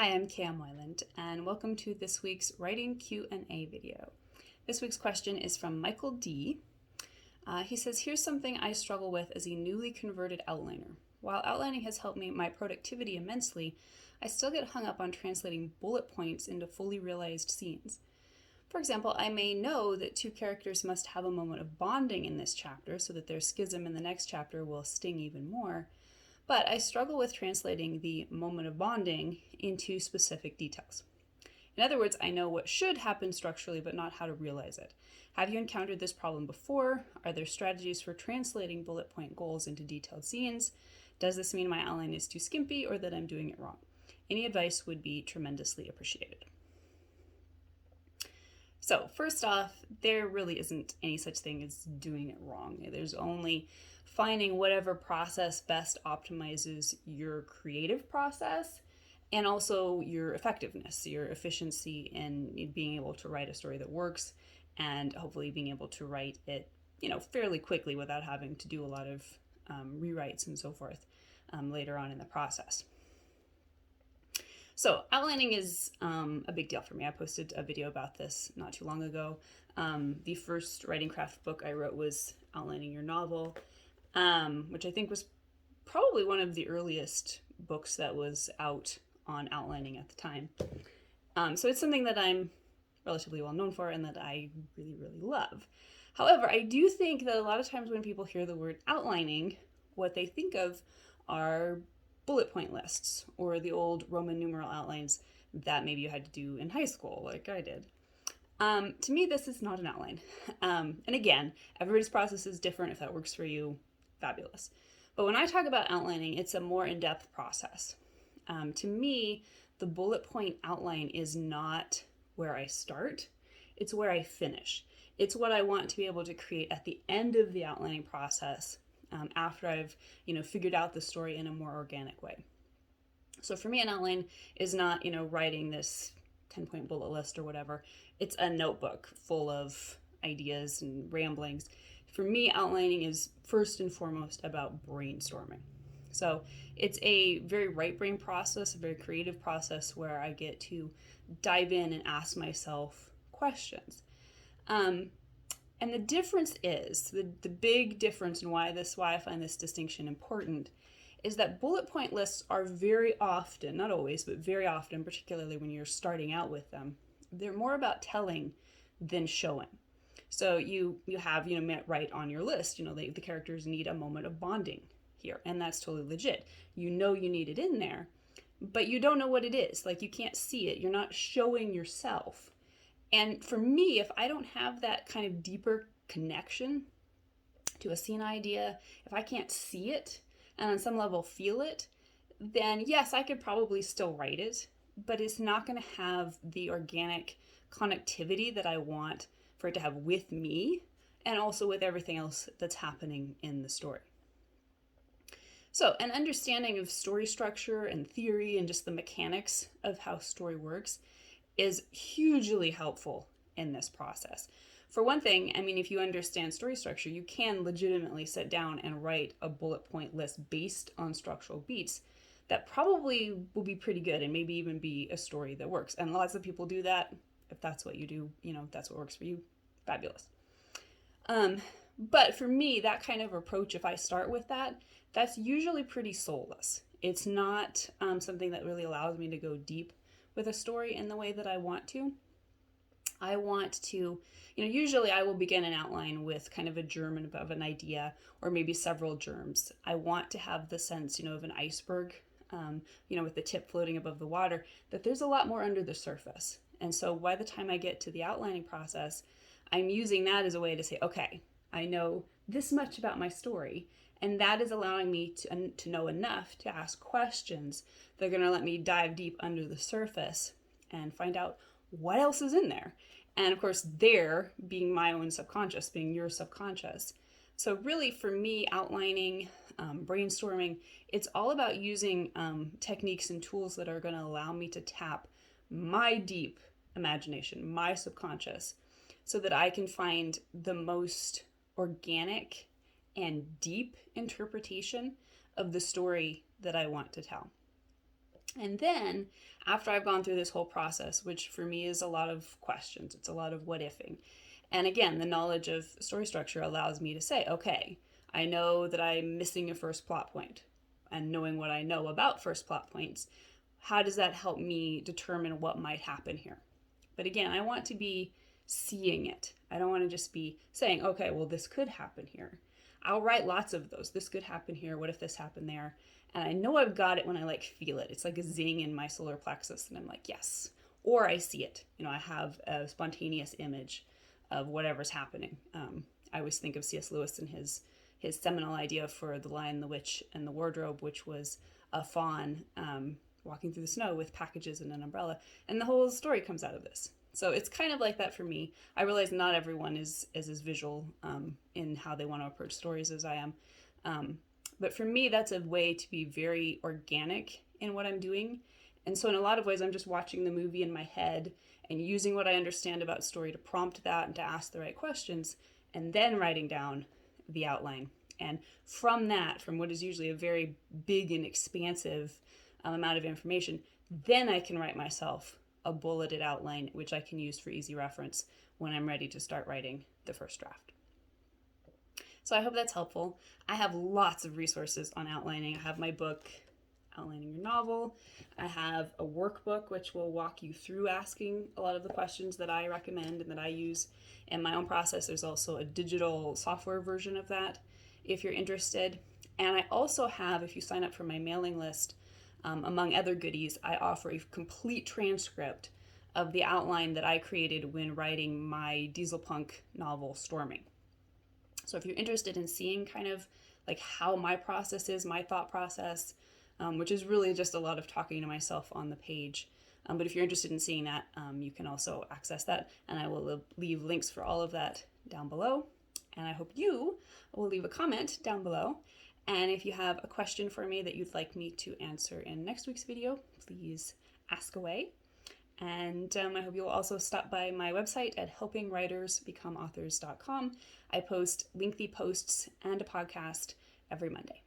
Hi, I'm Cam Weiland, and welcome to this week's Writing Q&A video. This week's question is from Michael D. He says, here's something I struggle with as a newly converted outliner. While outlining has helped my productivity immensely, I still get hung up on translating bullet points into fully realized scenes. For example, I may know that two characters must have a moment of bonding in this chapter so that their schism in the next chapter will sting even more, but I struggle with translating the moment of bonding into specific details. In other words, I know what should happen structurally, but not how to realize it. Have you encountered this problem before? Are there strategies for translating bullet point goals into detailed scenes? Does this mean my outline is too skimpy or that I'm doing it wrong? Any advice would be tremendously appreciated. So first off, there really isn't any such thing as doing it wrong. There's only finding whatever process best optimizes your creative process and also your effectiveness, your efficiency in being able to write a story that works and hopefully being able to write it, fairly quickly without having to do a lot of rewrites and so forth later on in the process. So outlining is a big deal for me. I posted a video about this not too long ago. The first writing craft book I wrote was outlining your novel, which I think was probably one of the earliest books that was out on outlining at the time. So it's something that I'm relatively well known for and that I really, really love. However, I do think that a lot of times when people hear the word outlining, what they think of are bullet point lists or the old Roman numeral outlines that maybe you had to do in high school like I did. To me, this is not an outline. And again, everybody's process is different. If that works for you, fabulous. But when I talk about outlining, it's a more in-depth process. To me, the bullet point outline is not where I start, it's where I finish. It's what I want to be able to create at the end of the outlining process after I've figured out the story in a more organic way. So for me, an outline is not writing this 10-point bullet list or whatever. It's a notebook full of ideas and ramblings. For me, outlining is first and foremost about brainstorming. So it's a very right brain process, a very creative process where I get to dive in and ask myself questions. And the difference is, the big difference and why I find this distinction important, is that bullet point lists are very often, not always, but very often, particularly when you're starting out with them, they're more about telling than showing. So you have, right on your list, the characters need a moment of bonding here, and that's totally legit. You need it in there, but you don't know what it is. Like, you can't see it. You're not showing yourself. And for me, if I don't have that kind of deeper connection to a scene idea, if I can't see it and on some level feel it, then yes, I could probably still write it, but it's not going to have the organic connectivity that I want for it to have with me and also with everything else that's happening in the story. So an understanding of story structure and theory and just the mechanics of how story works is hugely helpful in this process. For one thing, if you understand story structure, you can legitimately sit down and write a bullet point list based on structural beats that probably will be pretty good and maybe even be a story that works. And lots of people do that. If that's what you do, if that's what works for you, fabulous. But for me, that kind of approach, if I start with that, that's usually pretty soulless. It's not something that really allows me to go deep with a story in the way that I want to. I want to, usually I will begin an outline with kind of a germ of an idea or maybe several germs. I want to have the sense, of an iceberg, with the tip floating above the water, that there's a lot more under the surface. And so by the time I get to the outlining process, I'm using that as a way to say, okay, I know this much about my story, and that is allowing me to know enough to ask questions that are going to let me dive deep under the surface and find out what else is in there. And of course, there being my own subconscious, being your subconscious. So really for me, outlining, brainstorming, it's all about using techniques and tools that are going to allow me to tap my deep imagination, my subconscious, so that I can find the most organic and deep interpretation of the story that I want to tell. And then after I've gone through this whole process, which for me is a lot of questions, it's a lot of what ifing. And again, the knowledge of story structure allows me to say, okay, I know that I'm missing a first plot point. And knowing what I know about first plot points, how does that help me determine what might happen here? But again, I want to be seeing it. I don't want to just be saying, okay, well, this could happen here. I'll write lots of those. This could happen here. What if this happened there? And I know I've got it when I like feel it. It's like a zing in my solar plexus, and I'm like, yes. Or I see it. I have a spontaneous image of whatever's happening. I always think of C.S. Lewis and his seminal idea for The Lion, the Witch, and the Wardrobe, which was a fawn walking through the snow with packages and an umbrella, and the whole story comes out of this. So it's kind of like that for me. I realize not everyone is as visual in how they want to approach stories as I am. But for me, that's a way to be very organic in what I'm doing. And so in a lot of ways, I'm just watching the movie in my head and using what I understand about story to prompt that and to ask the right questions, and then writing down the outline. And from that, from what is usually a very big and expansive amount of information, then I can write myself a bulleted outline, which I can use for easy reference when I'm ready to start writing the first draft. So I hope that's helpful. I have lots of resources on outlining. I have my book, Outlining Your Novel. I have a workbook which will walk you through asking a lot of the questions that I recommend and that I use in my own process. There's also a digital software version of that if you're interested. And I also have, if you sign up for my mailing list, among other goodies, I offer a complete transcript of the outline that I created when writing my dieselpunk novel, Storming. So if you're interested in seeing kind of like how my process is, my thought process, which is really just a lot of talking to myself on the page. But if you're interested in seeing that, you can also access that. And I will leave links for all of that down below. And I hope you will leave a comment down below. And if you have a question for me that you'd like me to answer in next week's video, please ask away. And I hope you'll also stop by my website at helpingwritersbecomeauthors.com. I post lengthy posts and a podcast every Monday.